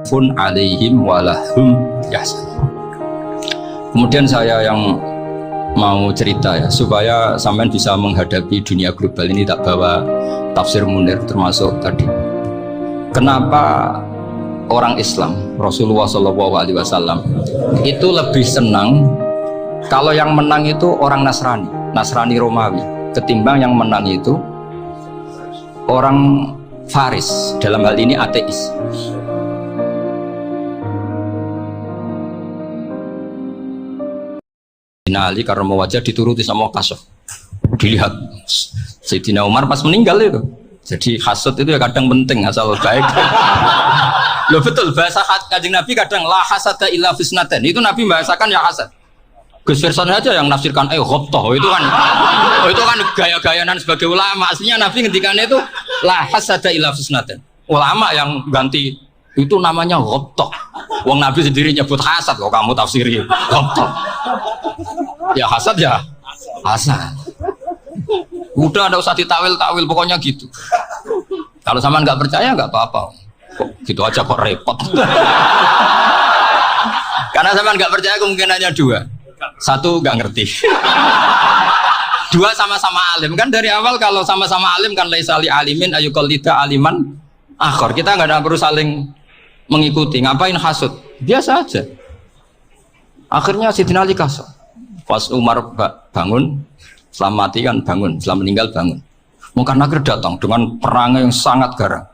khaufun 'alaihim wa lahum yahzanun. Kemudian saya yang mau cerita ya, supaya sampean bisa menghadapi dunia global ini, tak bawa tafsir Munir termasuk tadi. Kenapa orang Islam, Rasulullah SAW itu lebih senang kalau yang menang itu orang Nasrani Romawi, ketimbang yang menang itu orang Faris, dalam hal ini ateis. Sayyidina Ali karena wajah dituruti sama kasuf, dilihat Sayyidina Umar pas meninggal itu. Jadi hasud itu ya kadang penting asal baik. Loh betul, bahasa Kanjeng Nabi kadang la hasada illa fisnaten, itu Nabi membahasakan ya hasad. Gus Firson aja yang nafsirkan ghobtoh, itu kan gaya-gayanan sebagai ulama. Aslinya Nabi ngendikannya itu la hasada illa fisnaten. Ulama yang ganti itu namanya ghobtoh. Wong Nabi sendiri nyebut hasad, kok kamu tafsiri ghobtoh. Ya hasad ya hasad. Udah, ada usah ditawil-tawil, pokoknya gitu. Kalau sama nggak percaya nggak apa-apa. Kok gitu aja kok repot. Karena sama nggak percaya kemungkinannya dua. Satu nggak ngerti. Dua sama-sama alim. Kan dari awal kalau sama-sama alim kan laisali alimin ayuqallida aliman akhor. Kita nggak perlu saling mengikuti. Ngapain hasud? Biasa aja. Akhirnya Sayyidina Ali kasih. Pas Umar bangun, setelah mati kan bangun, setelah meninggal bangun. Munkar Nakir datang dengan perangai yang sangat garang.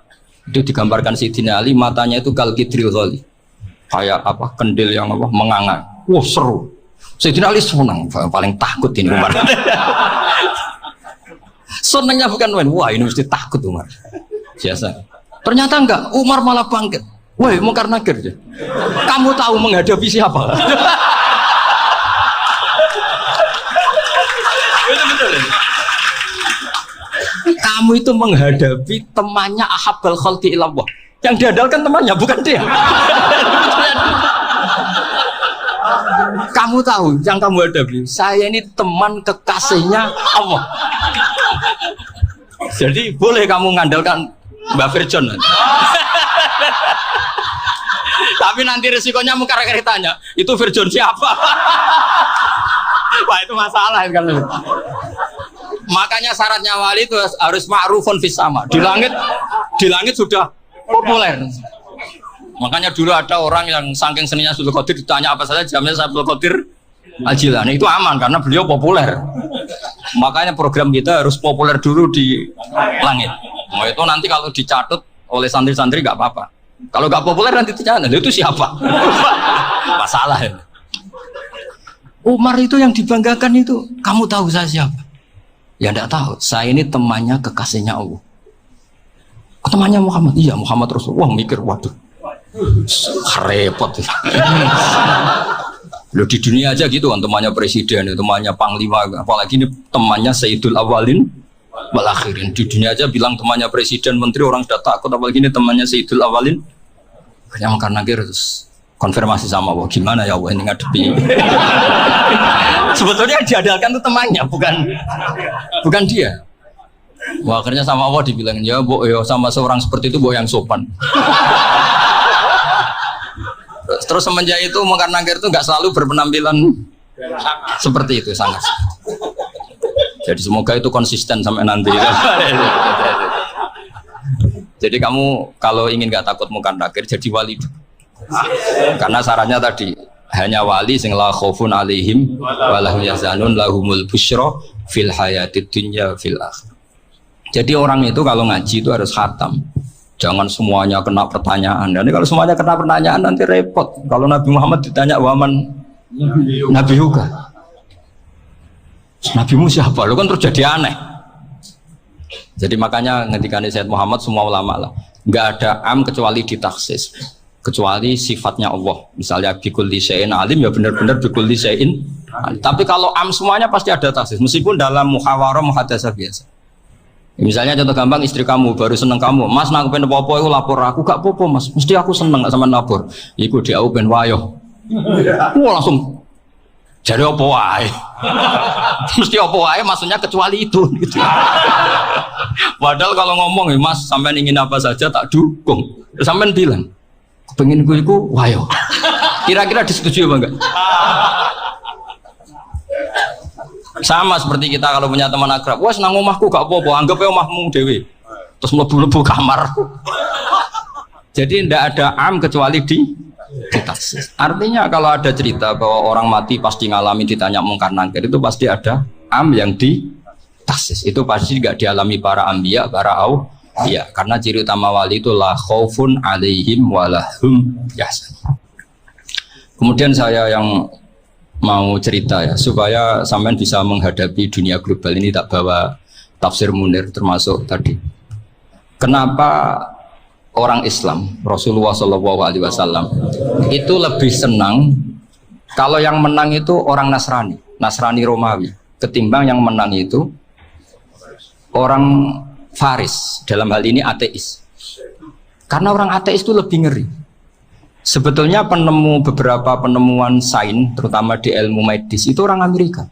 Itu digambarkan Sayyidina Ali, matanya itu kalkidril ghali, kayak apa, kendil yang apa, menganga. Wah seru. Sayyidina Ali senang, paling takut ini Umar. Senangnya bukan main, wah ini mesti takut Umar. Biasa. Ternyata enggak, Umar malah bangkit. Woi Munkar Nakir, kamu tahu menghadapi siapa? Kamu itu menghadapi temannya ahabbal khalqi ilallah. Yang diandalkan temannya, bukan dia. Kamu tahu yang kamu hadapi, saya ini teman kekasihnya Allah. Jadi boleh kamu mengandalkan Mbak Firjon. Tapi nanti resikonya Munkar Nakir tanya, itu Firjon siapa? Wah itu masalah kan. Makanya syaratnya wali itu harus ma'rufun fis sama. Di langit sudah populer. Makanya dulu ada orang yang saking seninya Abdul Qadir ditanya apa saja jamnya Abdul Qadir Al-Jilani, itu aman karena beliau populer. Makanya program kita harus populer dulu di langit. Nah, itu nanti kalau dicatut oleh santri-santri nggak apa-apa. Kalau nggak populer nanti ditanya, itu siapa? Masalah ya. Umar itu yang dibanggakan itu, kamu tahu saya siapa? Ya enggak tahu, saya ini temannya kekasihnya Allah. Temannya Muhammad, iya Muhammad Rasulullah. Wah mikir, waduh, repot. Loh di dunia aja gitu kan, temannya presiden, temannya panglima, apalagi ini temannya Sayyidul Awalin wal Akhirin. Di dunia aja bilang temannya presiden, menteri, orang sudah takut, apalagi ini temannya Sayyidul Awalin. Yang karena terus konfirmasi sama Allah, gimana ya Allah ini ngadepi. Sebetulnya yang diandalkan itu temannya, bukan dia. Wah, akhirnya sama Allah dibilang, ya bu, ya sama seorang seperti itu bu yang sopan. Terus semenjak itu Munkar Nakir itu nggak selalu berpenampilan seperti itu, sangat. Jadi semoga itu konsisten sampai nanti. Jadi kamu kalau ingin nggak takut Munkar Nakir, jadi wali. Karena syaratnya tadi hanya wali sing la khaufun alaihim wa lahum yahzanun lahumul busyra fil hayatid dunya fil akhirah. Jadi orang itu kalau ngaji itu harus khatam. Jangan semuanya kena pertanyaan. Dan kalau semuanya kena pertanyaan nanti repot. Kalau Nabi Muhammad ditanya waman Nabi juga. Nabimu siapa? Lo kan terus jadi aneh. Jadi makanya ketika Sayyid Muhammad semua ulama lah, nggak ada am kecuali ditaksis. Kecuali sifatnya Allah, misalnya bikulli syai'in alim, ya benar-benar bikulli syai'in alim. Tapi kalau am semuanya pasti ada taksis, meskipun dalam muhawarah muhadasah biasa. Misalnya contoh gampang, istri kamu baru seneng kamu, mas nak pengen popo itu lapor aku, gak popo mas, mesti aku seneng gak sama lapor. Iku dia pengen wayo, wah langsung jadi apa wae. Mesti apa wae, maksudnya kecuali itu. Gitu. Padahal kalau ngomong, mas sampean ingin apa saja tak dukung, sampean bilang. Pengen gue iku wayo. Kira-kira disetujui apa enggak? Sama seperti kita kalau punya teman akrab, wah senang omahku gak apa-apa, anggap ya omahmu dewe. Terus mlebu-mlebu kamar. Jadi tidak ada am kecuali di taksis. Artinya kalau ada cerita bahwa orang mati pasti ngalami ditanya mungkar nangkir, itu pasti ada am yang di taksis. Itu pasti nggak dialami para ambiya, para ya, karena ciri utama wali itu la khaufun alaihim walahum yahzanun. Kemudian saya yang mau cerita ya supaya sampean bisa menghadapi dunia global ini, tak bawa tafsir Munir termasuk tadi. Kenapa orang Islam Rasulullah SAW itu lebih senang kalau yang menang itu orang Nasrani Romawi ketimbang yang menang itu orang Faris, dalam hal ini ateis. Karena orang ateis itu lebih ngeri. Sebetulnya beberapa penemuan sains, terutama di ilmu medis, itu orang Amerika.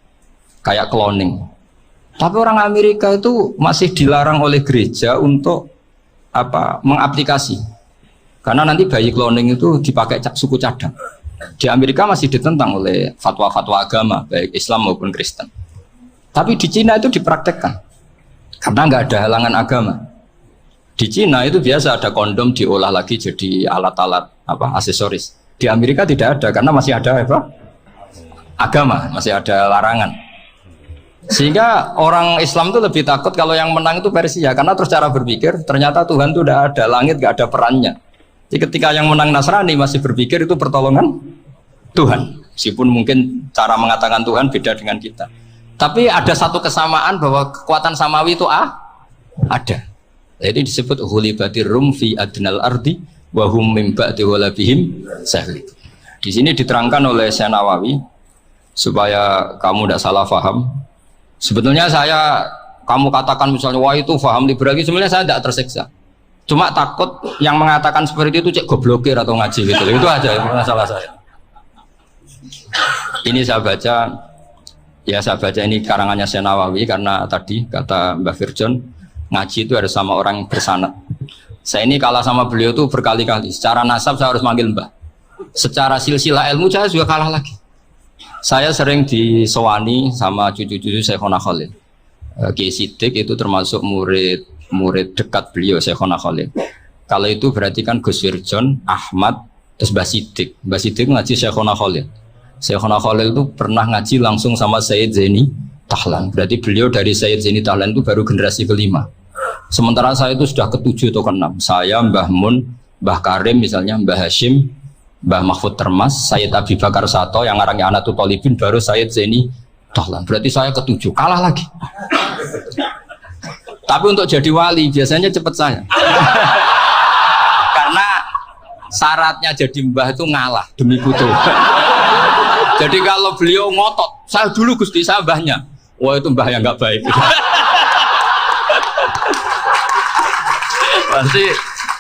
Kayak cloning. Tapi orang Amerika itu masih dilarang oleh gereja untuk mengaplikasi. Karena nanti bayi cloning itu dipakai suku cadang. Di Amerika masih ditentang oleh fatwa-fatwa agama, baik Islam maupun Kristen. Tapi di Cina itu dipraktekkan. Karena nggak ada halangan agama. Di Cina itu biasa ada kondom diolah lagi jadi alat-alat aksesoris. Di Amerika tidak ada karena masih ada agama, masih ada larangan. Sehingga orang Islam itu lebih takut kalau yang menang itu Persia, karena terus cara berpikir ternyata Tuhan itu tidak ada, langit nggak ada perannya. Jadi ketika yang menang Nasrani masih berpikir itu pertolongan Tuhan, meskipun mungkin cara mengatakan Tuhan beda dengan kita. Tapi ada satu kesamaan bahwa kekuatan samawi itu ada. Jadi disebut hulibatir rum fi adnal ardi wa hum min ba'di walabihim sahli. Di sini diterangkan oleh Syekh Nawawi supaya kamu tidak salah paham. Sebetulnya kamu katakan misalnya wah itu paham liberal, sebenarnya saya tidak tersiksa. Cuma takut yang mengatakan seperti itu cek goblokir atau ngaji gitu. Itu aja masalah saya. Ini saya baca ini karangannya Syekh Nawawi karena tadi kata Mbah Firjon ngaji itu harus sama orang yang bersanad. Saya ini kalah sama beliau tuh berkali-kali. Secara nasab saya harus manggil Mbah. Secara silsilah ilmu saya juga kalah lagi. Saya sering disowani sama cucu-cucu Syekhona Khalil. Kiai Siddiq itu termasuk murid dekat beliau Syekhona Khalil. Kalau itu berarti kan Gus Firjon, Ahmad, terus Mbah Siddiq. Mbah Siddiq ngaji Syekhona Khalil. Syekhona Khalil itu pernah ngaji langsung sama Sayyid Zaini Tahlan. Berarti beliau dari Sayyid Zaini Tahlan itu baru generasi kelima. Sementara saya itu sudah ke-7 atau ke-6. Saya, Mbah Mun, Mbah Karim misalnya, Mbah Hashim, Mbah Mahfud Termas, Sayyid Abi Bakar Sato yang ngarangnya Anatul Talibin, baru Sayyid Zaini Tahlan. Berarti saya ke-7, kalah lagi. Tapi untuk jadi wali biasanya cepat saya. Karena syaratnya jadi mbah itu ngalah demi putu. Jadi kalau beliau ngotot, saya dulu Gusti, saya mbahnya. Wah itu mbah yang nggak baik. Pasti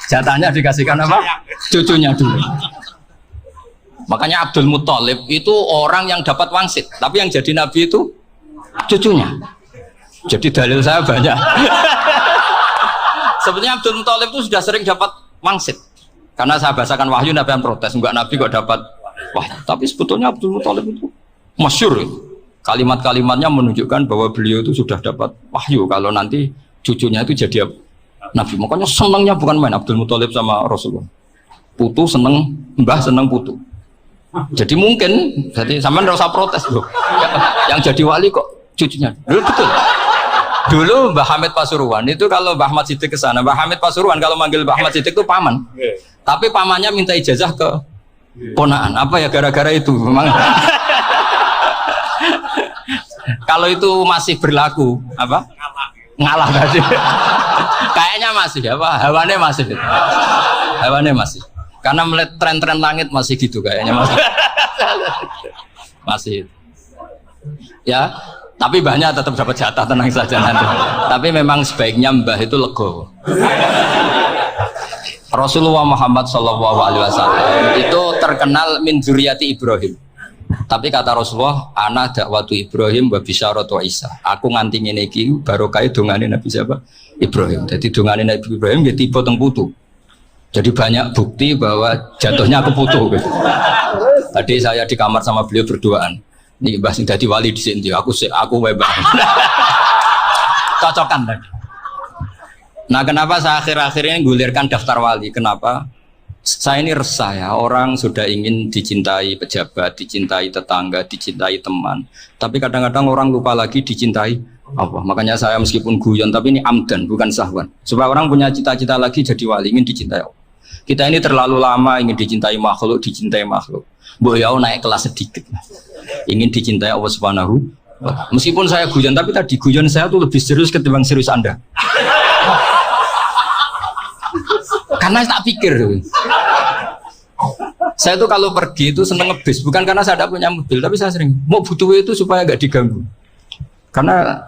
jatahnya dikasihkan apa? Cucunya dulu. Makanya Abdul Muthalib itu orang yang dapat wangsit, tapi yang jadi nabi itu cucunya. Jadi dalil saya banyak. Sebetulnya Abdul Muthalib itu sudah sering dapat wangsit. Karena saya bahasakan wahyu, nabi yang protes, enggak nabi kok dapat wahyu. Tapi sebetulnya Abdul Muthalib itu masyhur. Kalimat-kalimatnya menunjukkan bahwa beliau itu sudah dapat wahyu kalau nanti cucunya itu jadi nabi. Makanya senangnya bukan main Abdul Muthalib sama Rasulullah. Putu seneng, mbah seneng putu. Jadi mungkin, jadi sampean enggak usah protes loh. Yang jadi wali kok cucunya. Betul. Dulu Mbah Hamid Pasuruan itu kalau Mbah Ahmad Siddiq ke sana, Mbah Hamid Pasuruan kalau manggil Mbah Ahmad Siddiq itu paman. Tapi pamannya minta ijazah ke ponaan. Apa ya gara-gara itu memang. Kalau itu masih berlaku apa? Ngalah tadi. Kayaknya masih apa? Hawane masih. Hawane masih. Karena melihat tren-tren langit masih gitu kayaknya masih. Masih. Ya. Tapi mbahnya tetap dapat jatah, tenang saja nanti. Tapi memang sebaiknya mbah itu lego. Rasulullah Muhammad SAW itu terkenal min dzurriyyati Ibrahim. Tapi kata Rasulullah, ana dakwatu Ibrahim wa bisyaratu Isa. Aku nganti ngene iki barokah dongane Nabi siapa? Ibrahim. Jadi dongane Nabi Ibrahim ya tiba teng putu. Jadi banyak bukti bahwa jatuhnya aku putu gitu. Tadi saya di kamar sama beliau berduaan. Nih Mbah sing dadi wali di sini, aku webah. Cocokan tadi. Nah, kenapa saya akhir-akhir ini gulirkan daftar wali? Kenapa? Saya ini resah ya, orang sudah ingin dicintai pejabat, dicintai tetangga, dicintai teman. Tapi kadang-kadang orang lupa lagi dicintai apa. Makanya saya meskipun guyon, tapi ini amdan, bukan sahwan. Supaya orang punya cita-cita lagi jadi wali, ingin dicintai Allah. Kita ini terlalu lama ingin dicintai makhluk, dicintai makhluk. Mbok ya naik kelas sedikit. Ingin dicintai Allah Subhanahu wa Ta'ala. Meskipun saya guyon, tapi tadi guyon saya tuh lebih serius ketimbang serius Anda. Karena tak pikir tuh. Saya tuh kalau pergi itu seneng ngebis, bukan karena saya tidak punya mobil, tapi saya sering mau butuh itu supaya nggak diganggu. Karena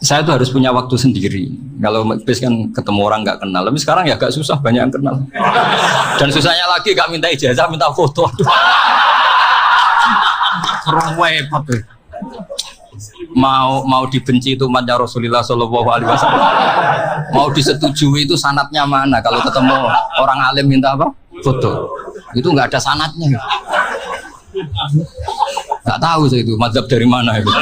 saya tuh harus punya waktu sendiri. Kalau bis kan ketemu orang nggak kenal, tapi sekarang ya agak susah, banyak yang kenal. Dan susahnya lagi nggak minta ijazah, minta foto. Repot tuh. Mau dibenci itu umatnya Rasulullah Shallallahu Alaihi Wasallam. Mau disetujui itu sanatnya mana? Kalau ketemu orang alim minta apa? Foto. Itu nggak ada sanatnya. Nggak tahu saya itu mazhab dari mana itu.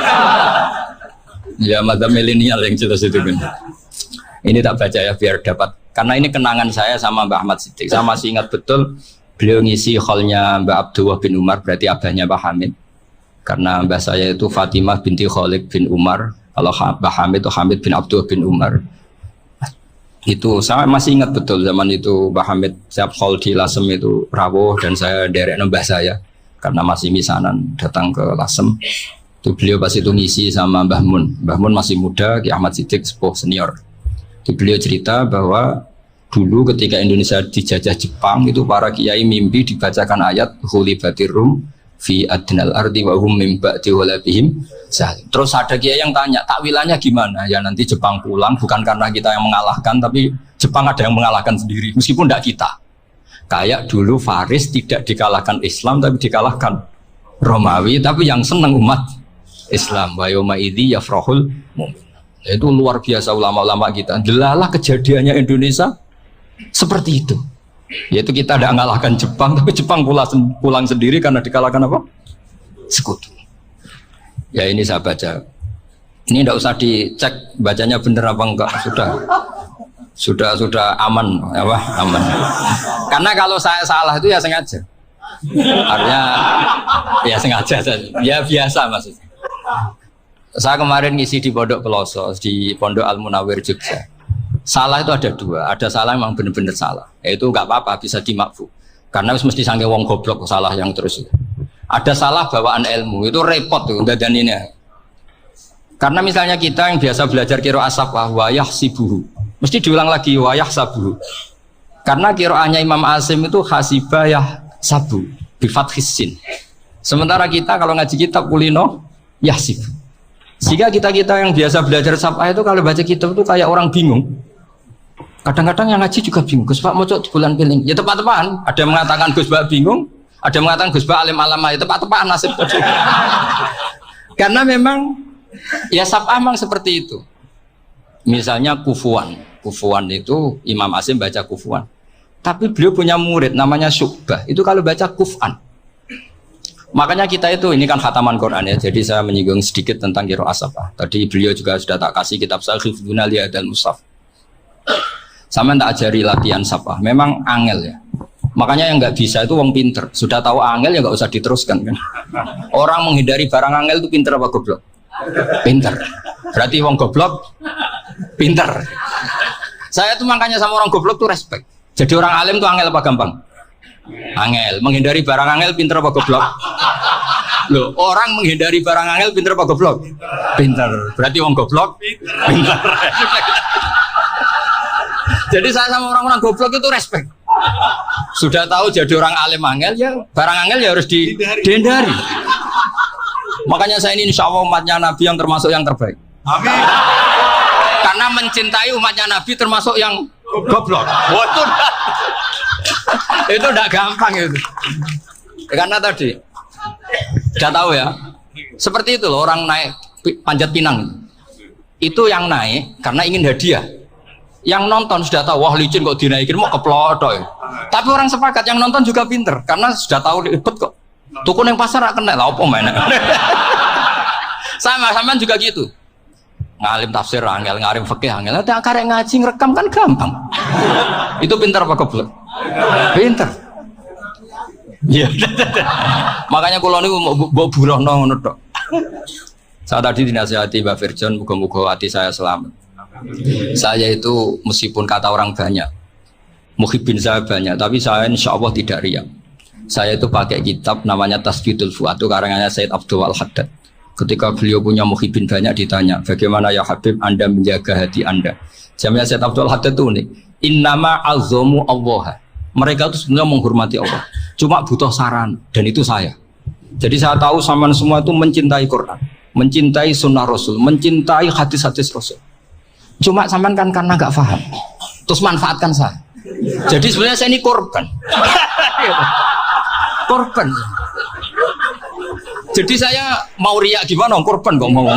Ya mazhab milenial yang jelas itu kan. Ini tak baca ya biar dapat. Karena ini kenangan saya sama Mbak Ahmad Siddiq. Saya masih ingat betul beliau ngisi hallnya Mbak Abdullah bin Umar, berarti abahnya Mbak Hamid. Karena mbah saya itu Fatimah binti Khalid bin Umar. Kalau Mbah Hamid itu Hamid bin Abdullah bin Umar. Itu saya masih ingat betul zaman itu Mbah Hamid siap hall di Lasem itu rawuh dan saya derek mbah saya karena masih misanan datang ke Lasem. Itu beliau pas itu ngisi sama Mbah Mun. Mbah Mun masih muda, Ki Ahmad Siddiq sepuh senior. Itu beliau cerita bahwa dulu ketika Indonesia dijajah Jepang itu para kiai mimpi dibacakan ayat Khulibatir Rum fi adnal ardi wa hum min ba'di walabihim. Terus ada kiai yang tanya, takwilannya gimana? Ya nanti Jepang pulang bukan karena kita yang mengalahkan, tapi Jepang ada yang mengalahkan sendiri, meskipun tidak kita. Kayak dulu Faris tidak dikalahkan Islam, tapi dikalahkan Romawi, tapi yang senang umat Islam. Wa yawma idzi yafrahul mu'min. Itu luar biasa ulama-ulama kita. Delalah kejadiannya Indonesia seperti itu. Yaitu kita tidak mengalahkan Jepang, tapi Jepang pulang sendiri karena dikalahkan apa? Sekutu. Ya ini saya baca. Ini tidak usah dicek bacanya benar apa enggak, sudah aman, apa? Aman. Karena kalau saya salah itu ya sengaja. Artinya ya sengaja, ya biasa maksudnya. Saya kemarin ngisi di Pondok Peloso, di Pondok Al Munawir Jogja. Salah itu ada dua, ada salah memang benar-benar salah. Itu nggak apa-apa, bisa dimakfu. Karena mesti sange wong goblok salah yang terus. Ada salah bawaan ilmu, itu repot tuh dadaninnya. Karena misalnya kita yang biasa belajar qiraah safah wayah sibuhu, mesti diulang lagi wayah sabuhu. Karena qiraahnya Imam Asim itu hasibah yah sabu bi fathis sin. Sementara kita kalau ngaji kitab kulino yahsib. Sehingga kita yang biasa belajar safah itu kalau baca kitab itu kayak orang bingung. Kadang-kadang yang ngaji juga bingung. Gus Pak mau di bulan piling. Ya tepat-tepatan. Ada yang mengatakan Gus Pak bingung, ada yang mengatakan Gus Pak alim alama. Ya tepat-tepatan nasib. Karena memang ya safah memang seperti itu. Misalnya kufuan. Kufuan itu Imam Asim baca kufuan. Tapi beliau punya murid namanya Syu'bah. Itu kalau baca kuf'an. Makanya kita itu, ini kan khataman Quran ya. Jadi saya menyinggung sedikit tentang qiraah safah. Tadi beliau juga sudah tak kasih kitab Hifdzuna Liyadal Mushaf. Sama tak ajari latihan safah. Memang angel ya. Makanya yang nggak bisa itu wong pinter. Sudah tahu angel ya nggak usah diteruskan kan. Orang menghindari barang angel itu pinter apa goblok? Pinter. Berarti wong goblok pinter. Saya tuh makanya sama orang goblok tuh respect. Jadi orang alim tuh angel apa gampang? Angel. Menghindari barang angel pinter apa goblok? Loh, orang menghindari barang angel pinter apa goblok? Pinter. Berarti wong goblok pinter. Jadi saya sama orang-orang goblok itu respect. Sudah tahu jadi orang alim angel ya barang angel ya harus dihindari. Makanya saya ini insya Allah umatnya Nabi yang termasuk yang terbaik. Amin. Karena mencintai umatnya Nabi termasuk yang goblok. Betul. Itu udah gampang itu. Karena tadi udah tahu ya. Seperti itu loh orang naik panjat pinang. Itu yang naik karena ingin hadiah. Yang nonton sudah tahu, wah licin kok dinaikin mau keplotok. Tapi orang sepakat yang nonton juga pinter karena sudah tahu ribet kok. Tuku yang pasar gak kena lah, apa mana? Sama juga gitu. Ngalim tafsir angel, ngalim fikih angel. Nanti karek ngaji ngerekam kan gampang. Itu pinter apa goblok? Pinter. Iya. Makanya kalau ini mau burono ngono tok. Saya tadi dinasihati Mbak Firjon, moga-moga hati saya selamat. Saya itu meskipun kata orang banyak, muhibbin saya banyak, tapi saya insya Allah tidak riya. Saya itu pakai kitab namanya Tasbidul Fuad, itu karangannya Said Abdul Al-Haddad. Ketika beliau punya muhibbin banyak ditanya, bagaimana ya Habib Anda menjaga hati Anda? Jamnya Said Abdul Al-Haddad itu unik. Innama azomu Allah. Mereka itu sebenarnya menghormati Allah. Cuma butuh saran, dan itu saya. Jadi saya tahu sampean semua itu mencintai Quran, mencintai sunnah Rasul, mencintai hadis-hadis Rasul. Cuma sampean kan karena gak paham, terus manfaatkan saya. Jadi sebenarnya saya ini korban. Korban. Jadi saya mau riak gimana? Korban kok mau.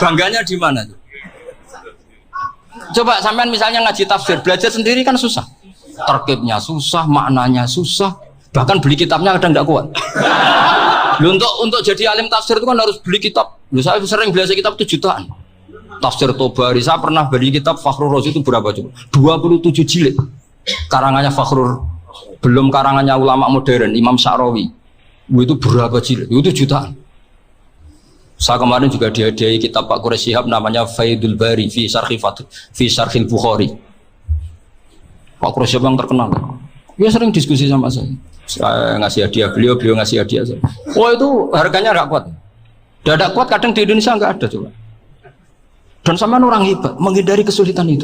Bangganya di mana? Coba sampean misalnya ngaji tafsir, belajar sendiri kan susah. Terkibnya susah, maknanya susah. Bahkan beli kitabnya kadang nggak kuat. Untuk jadi alim tafsir itu kan harus beli kitab. Saya sering belajar kitab itu jutaan. Tafsir Tobari, saya pernah beli kitab Fakhrur Razi itu berapa coba? 27 jilid. Karangannya Fakhrur, belum karangannya ulama modern, Imam Sya'rawi. Itu berapa jilid? Itu jutaan. Saya kemarin juga dihadiahi kitab Pak Quraish Shihab namanya Faidul Bari fi Syarhil Bukhari. Pak Quraish Shihab yang terkenal. Dia sering diskusi sama saya ngasih hadiah beliau ngasih hadiah saya. Oh itu harganya nggak kuat. Tidak kuat kadang di Indonesia nggak ada coba. Dan sama orang hebat menghindari kesulitan itu.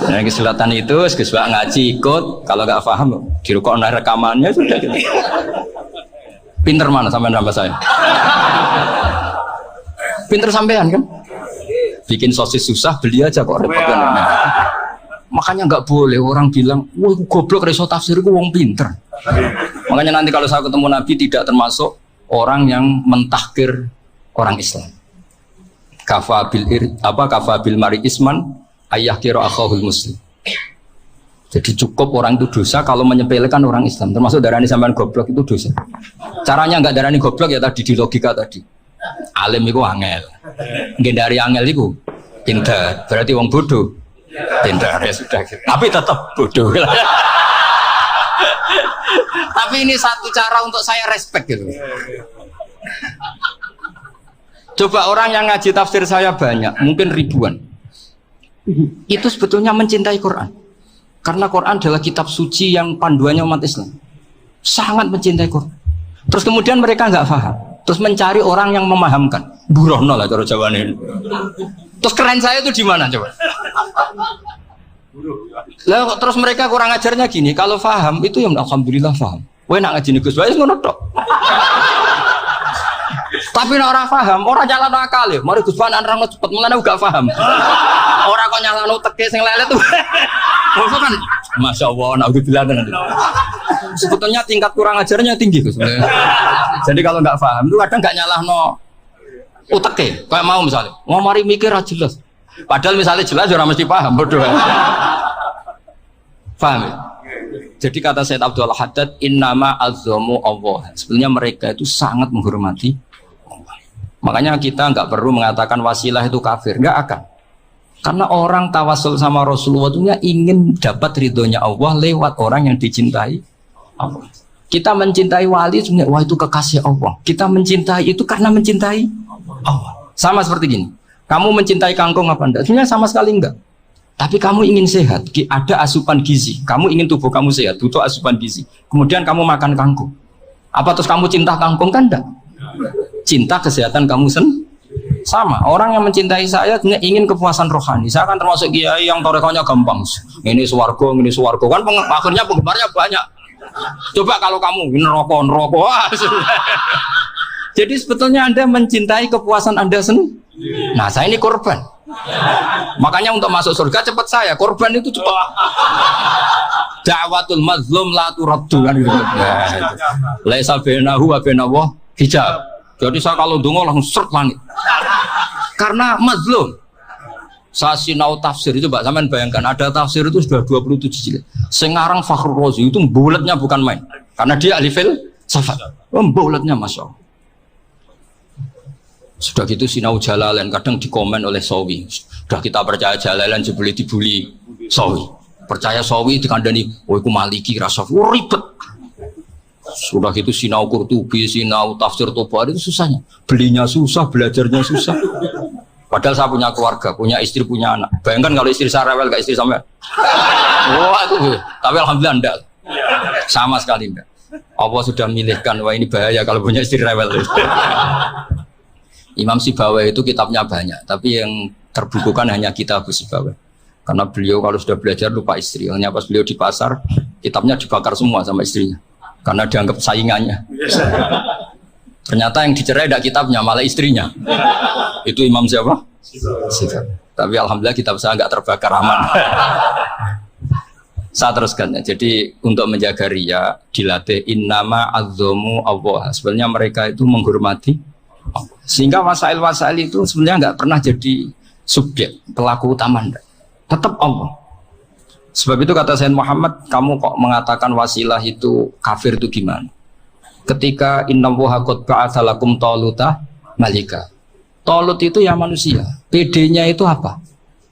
Nah, kesulitan itu sebab ngaji ikut, kalau nggak paham dirukuk rekamannya sudah gitu. Pinter mana sampean nambah saya? Pinter sampean kan? Bikin sosis susah beli aja kok repot kan. Makanya nggak boleh orang bilang, wah goblok reso tafsir itu wong pinter. Makanya nanti kalau saya ketemu Nabi tidak termasuk orang yang mentahkir orang Islam. Kafabil mari isman ayah kira akhahul muslim. Jadi cukup orang itu dosa kalau menyepelekan orang Islam. Termasuk darani sampean goblok itu dosa. Caranya nggak darani goblok ya tadi di logika tadi. Alim itu angel. Nggak dari angel itu pinter. Berarti wong bodoh. Pintar ya sudah gitu. Tapi tetap bodoh. Tapi ini satu cara untuk saya respect gitu. Coba orang yang ngaji tafsir saya banyak, mungkin ribuan. Itu sebetulnya mencintai Quran. Karena Quran adalah kitab suci yang panduannya umat Islam. Sangat mencintai Quran. Terus kemudian mereka nggak paham. Terus mencari orang yang memahamkan. Burono lah cara Jawa ini. Terus keren saya itu di mana coba? Lah terus mereka kurang ajarnya gini, kalau paham itu yang alhamdulillah paham. Kowe nak ngaji Gus wae ngono tok. Tapi nek ora paham, ora nyalano akal ya. Mari Gus Wan nerangno cepet mulane gak paham. Ora kok nyalano teke sing lelet tuh. Maksud kan Masya Allah, naudzubillah tenan. Sebetulnya tingkat kurang ajarnya tinggi Gus. Jadi kalau nggak paham itu kadang nggak nyalahno uteke. Kayak mau misalnya, mau mari mikir aja jelas. Padahal misalnya jelas orang mesti paham, bodoh. Paham ya? Jadi kata Said Abdul Haddad, innama azzamu Allah. Sebenarnya mereka itu sangat menghormati Allah. Makanya kita nggak perlu mengatakan wasilah itu kafir, nggak akan. Karena orang tawasul sama Rasulullah itu ingin dapat ridhonya Allah lewat orang yang dicintai Allah. Kita mencintai wali sebenarnya, wah itu kekasih Allah. Kita mencintai itu karena mencintai Allah. Sama seperti gini. Kamu mencintai kangkung apa enggak? Sebenarnya sama sekali enggak. Tapi kamu ingin sehat, ada asupan gizi. Kamu ingin tubuh kamu sehat, butuh asupan gizi. Kemudian kamu makan kangkung. Apa terus kamu cinta kangkung kan enggak? Cinta kesehatan kamu sama. Orang yang mencintai saya ingin kepuasan rohani. Saya kan termasuk kiai yang torekonya gampang. Ini swarga, ini swarga. Kan akhirnya penggemarnya banyak. Coba kalau kamu neraka. Jadi sebetulnya Anda mencintai kepuasan Anda sendiri. Nah, saya ini korban. Makanya untuk masuk surga cepat saya. Korban itu cepat. Da'watul mazlum la turaddu kan gitu. Laisa bainahu wa bainallah hijab. Jadi saya kalau dongo langsung seret langit. Karena mazlum. Saya sinau tafsir itu, Mbak, sampean bayangkan ada tafsir itu sudah 27 jilid. Sengarang Fakhrul Razi itu bulatnya bukan main. Karena dia ahli filsafat. Bulatnya Masya Allah. Sudah gitu sinau Jalalain kadang dikomen oleh Sawi. Sudah kita percaya Jalalain jebule dibuli Sawi. Percaya Sawi dikandani, "Oh iku Maliki rasa ribet." Sudah gitu sinau Qurtubi, sinau tafsir Tabari itu susahnya. Belinya susah, belajarnya susah. Padahal saya punya keluarga, punya istri, punya anak. Bayangkan kalau istri saya rewel, gak istri sampai. Wah itu, tapi alhamdulillah enggak. Sama sekali enggak. Allah sudah milihkan, wah ini bahaya kalau punya istri rewel. Imam Sibawai itu kitabnya banyak, tapi yang terbukukan hanya Kitab Sibawai. Karena beliau kalau sudah belajar lupa istri. Hanya pas beliau di pasar, kitabnya dibakar semua sama istrinya. Karena dianggap saingannya. Ternyata yang dicerai tidak kitabnya, malah istrinya. Itu Imam siapa? Sibawai. Tapi alhamdulillah kitab saya nggak terbakar, aman. Saya teruskan ya. Jadi untuk menjaga riya dilatih innama azzamu Allah. Sebenarnya mereka itu menghormati Allah. Sehingga wasail-wasail itu sebenarnya nggak pernah jadi subjek pelaku utama, tetap Allah. Sebab itu kata Sayyid Muhammad, kamu kok mengatakan wasilah itu kafir itu gimana? Ketika innallaha qad ba'atsa lakum taluta malika. Talut itu ya manusia. PD-nya itu apa?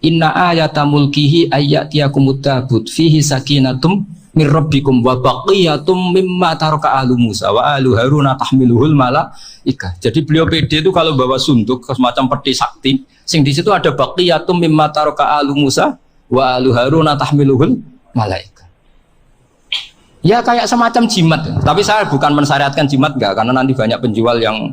Inna ayata mulkihi ayyatiyakumut tabut fihi sakinatum mir rabbikum wa baqiyatum mimma taraka ahlu Musa wa ahlu Haruna tahmiluhul malaika. Jadi beliau PD itu kalau bawa sunduk semacam peti sakti, sing di situ ada baqiyatum mimma taraka ahlu Musa wa ahlu Haruna tahmiluhul malaika. Ya kayak semacam jimat, tapi saya bukan mensyariatkan jimat enggak, karena nanti banyak penjual yang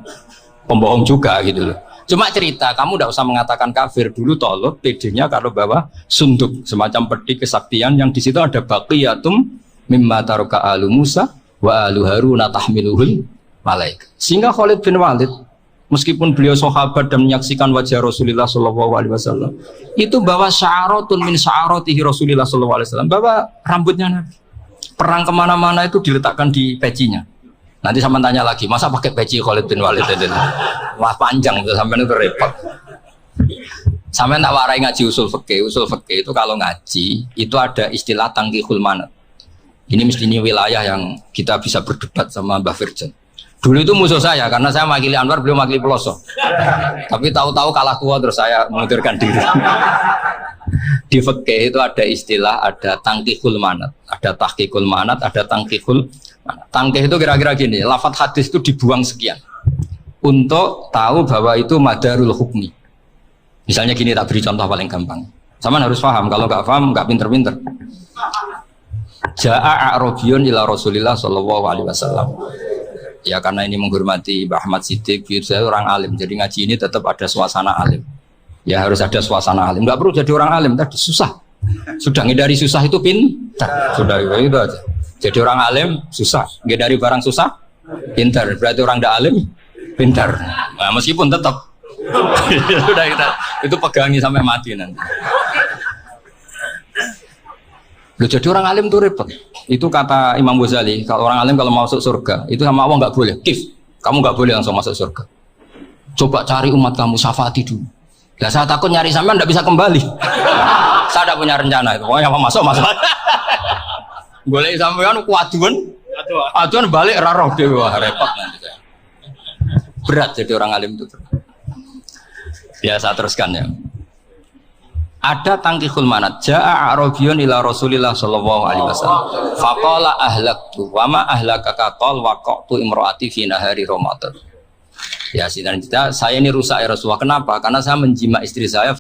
pembohong juga gitu loh. Cuma cerita, kamu tidak usah mengatakan kafir. Dulu Talut PD-nya kalau bawa sunduk semacam peti kesaktian yang di situ ada baqiyatum mimma taraka ahlu Musa wa ahlu Haruna tahmiluhul malaika. Sehingga Khalid bin Walid meskipun beliau sahabat dan menyaksikan wajah Rasulullah SAW, itu bawa sya'aratun min sya'aratihi Rasulullah SAW, bawa rambutnya Nabi. Perang kemana-mana itu diletakkan di pecinya. Nanti sama tanya lagi, masa pakai peci Khalid bin Walid itu? Wah panjang, sampai itu repot. Sampai tak warai ngaji usul fikih. Usul fikih itu kalau ngaji itu ada istilah tangkihul manat. Ini mestinya wilayah yang kita bisa berdebat sama Mbah Firjan. Dulu itu musuh saya karena saya mewakili Anwar, beliau mewakili Peloso. Tapi tahu-tahu kalah tua terus saya mengundurkan diri. Di fikih itu ada istilah, ada tangkihul manat, ada tahqiqul manat, ada tangkihul manat. Tangkih itu kira-kira gini, lafadz hadis itu dibuang sekian untuk tahu bahwa itu madarul hukmi. Misalnya gini, tak beri contoh paling gampang. Sama harus paham, kalau nggak paham nggak pinter-pinter. Ja'a a'rabiyun ila Rasulillah sallallahu alaihi wasallam. Ya karena ini menghormati Mbah Ahmad Siddiq, saya orang alim, jadi ngaji ini tetap ada suasana alim. Ya harus ada suasana alim. Nggak perlu jadi orang alim, tadi susah. Sudah ngindari susah itu pintar. Sudah itu aja. Jadi orang alim susah, ngindari barang susah pintar. Berarti orang tidak alim pintar. Nah, meskipun tetap sudah itu pegangi sampai mati nanti. Loh, jadi orang alim itu repot. Itu kata Imam Ghazali, kalau orang alim kalau mau masuk surga itu sama Allah nggak boleh. Kif, kamu nggak boleh langsung masuk surga. Coba cari umat kamu, syafaati dulu. Nah, saya takut nyari sampean tidak bisa kembali. Saya tidak punya rencana itu. Pokoknya apa masuk. Boleh sampean kuaduan, aduan balik raroh dewa repot nanti. Berat jadi orang alim itu. Ya saya teruskan ya. Ada tangkihul manat. Ja'a a'rabiyun ila Rasulillah sallallahu alaihi wasallam. Faqala ahlaktu wa ma ahlakaka qal waqtu imraati fi nahari Ramadan. Ya, saya ini rusak ya Rasulullah. Kenapa? Karena saya menjima istri saya